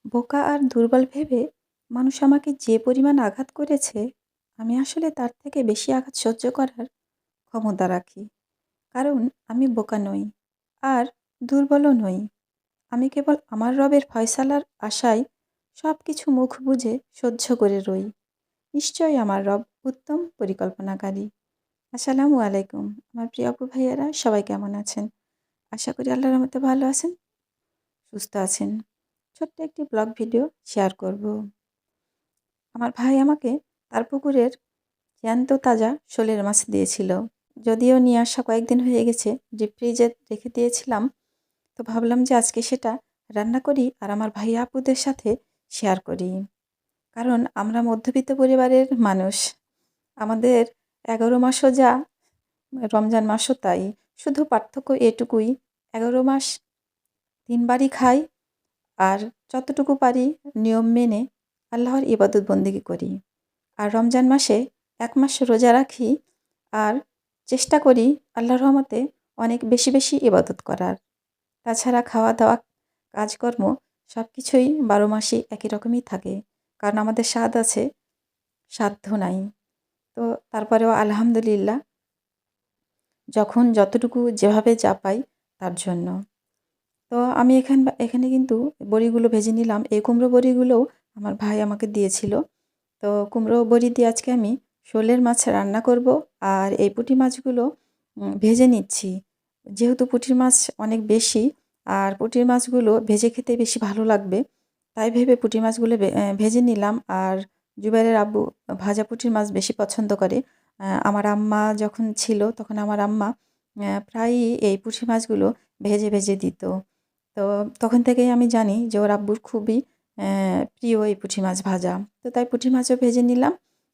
বোকা আর দুর্বল ভেবে মানুষ আমাকে যে পরিমাণ আঘাত করেছে, আমি আসলে তার থেকে বেশি আঘাত সহ্য করার ক্ষমতা রাখি। কারণ আমি বোকা নই আর দুর্বলও নই। আমি কেবল আমার রবের ফয়সালার আশায় সবকিছু মুখ বুজে সহ্য করে রই। নিশ্চয়ই আমার রব উত্তম পরিকল্পনাকারী। আসসালামু আলাইকুম। আমার প্রিয় আপু ভাইয়ারা সবাই কেমন আছেন? আশা করি আল্লাহর রহমতে ভালো আছেন, সুস্থ আছেন। ছোট্ট একটি ব্লগ ভিডিও শেয়ার করব। আমার ভাই আমাকে তার পুকুরের জ্যান্ত তাজা শোলের মাছ দিয়েছিল। যদিও নিয়ে আসা কয়েকদিন হয়ে গেছে, ডিপ ফ্রিজে রেখে দিয়েছিলাম। তো ভাবলাম যে আজকে সেটা রান্না করি আর আমার ভাই আপুদের সাথে শেয়ার করি। কারণ আমরা মধ্যবিত্ত পরিবারের মানুষ। আমাদের ১১ মাসও যা, রমজান মাসও তাই। শুধু পার্থক্য এটুকুই, ১১ মাস ৩ বারই খাই আর যতটুকু পারি নিয়ম মেনে আল্লাহর ইবাদত বন্দেগী করি। আর রমজান মাসে ১ মাস রোজা রাখি আর চেষ্টা করি আল্লাহর রহমতে অনেক বেশি বেশি ইবাদত করার। তাছাড়া খাওয়া-দাওয়া, কাজকর্ম সবকিছুই ১২ মাসই একই রকমই থাকে। কারণ আমাদের স্বাদ আছে, সাধ্য নাই। তো তারপরেও আলহামদুলিল্লাহ, যখন যতটুকু যেভাবে যা পাই তার জন্য। তো আমি এখানে কিন্তু বড়িগুলো ভেজে নিলাম। এই কুমড়ো বড়িগুলোও আমার ভাই আমাকে দিয়েছিল। তো কুমড়ো বড়ি দিয়ে আজকে আমি শোলের মাছ রান্না করব। আর এই পুঁটি মাছগুলো ভেজে নিচ্ছি। যেহেতু পুঁটির মাছ অনেক বেশি আর পুঁটির মাছগুলো ভেজে খেতে বেশি ভালো লাগবে, তাই ভেবে পুঁটি মাছগুলো ভেজে নিলাম। আর জুবাইরের আব্বু ভাজা পুঁটির মাছ বেশি পছন্দ করে। আমার আম্মা যখন ছিল তখন আমার আম্মা প্রায়ই এই পুঁটি মাছগুলো ভেজে ভেজে দিত। তো তখন থেকেই আমি জানি যে ওর আব্বুর খুবই প্রিয় এই পুঁটি মাছ ভাজা। তো তাই পুঁটি মাছও ভেজে নিলাম।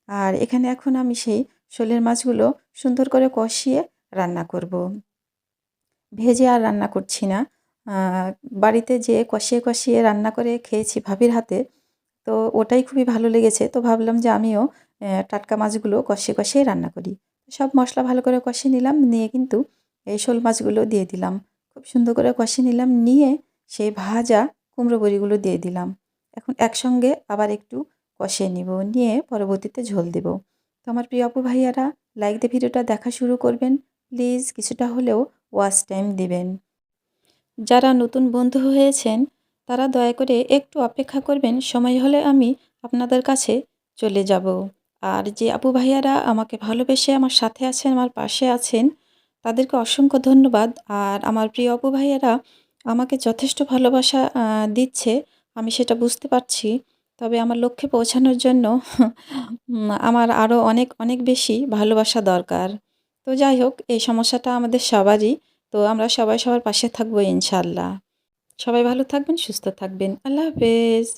আর এখানে এখন আমি সেই শোলের মাছগুলো সুন্দর করে কষিয়ে রান্না করব। ভেজে আর রান্না করছি না। আ বাড়িতে যেয়ে কষিয়ে কষিয়ে রান্না করে খেয়েছি ভাবির হাতে। তো ওটাই খুবই ভালো লেগেছে। তো ভাবলাম যে আমিও টাটকা মাছগুলো কষিয়ে কষিয়ে রান্না করি। সব মসলা ভালো করে কষিয়ে নিলাম, নিয়ে কিন্তু এই শোল মাছগুলো দিয়ে দিলাম। খুব সুন্দর করে কষিয়ে নিলাম, নিয়ে সেই ভাজা কুমড়ো বড়িগুলো দিয়ে দিলাম। এখন একসঙ্গে আবার একটু কষিয়ে নিব, নিয়ে পরবর্তীতে ঝোল দেব। তো আমার প্রিয় আপু ভাইয়ারা, লাইক দিয়ে ভিডিওটা দেখা শুরু করবেন। প্লিজ কিছুটা হলেও ওয়াচ টাইম দিবেন। যারা নতুন বন্ধু হয়েছেন তারা দয়া করে একটু অপেক্ষা করবেন, সময় হলে আমি আপনাদের কাছে চলে যাব। আর যে আপু ভাইয়ারা আমাকে ভালোবেসে আমার সাথে আছেন, আমার পাশে আছেন, তাদেরকে অসংখ্য ধন্যবাদ। আর আমার প্রিয় আপু ভাইয়ারা আমাকে যথেষ্ট ভালোবাসা দিচ্ছে, আমি সেটা বুঝতে পারছি। তবে আমার লক্ষ্যে পৌঁছানোর জন্য আমার আরও অনেক অনেক বেশি ভালোবাসা দরকার। তো যাই হোক, এই সমস্যাটা আমাদের সবারই। তো আমরা সবাই সবার পাশে থাকবো ইনশাআল্লাহ। সবাই ভালো থাকবেন, সুস্থ থাকবেন। আল্লাহ হাফেজ।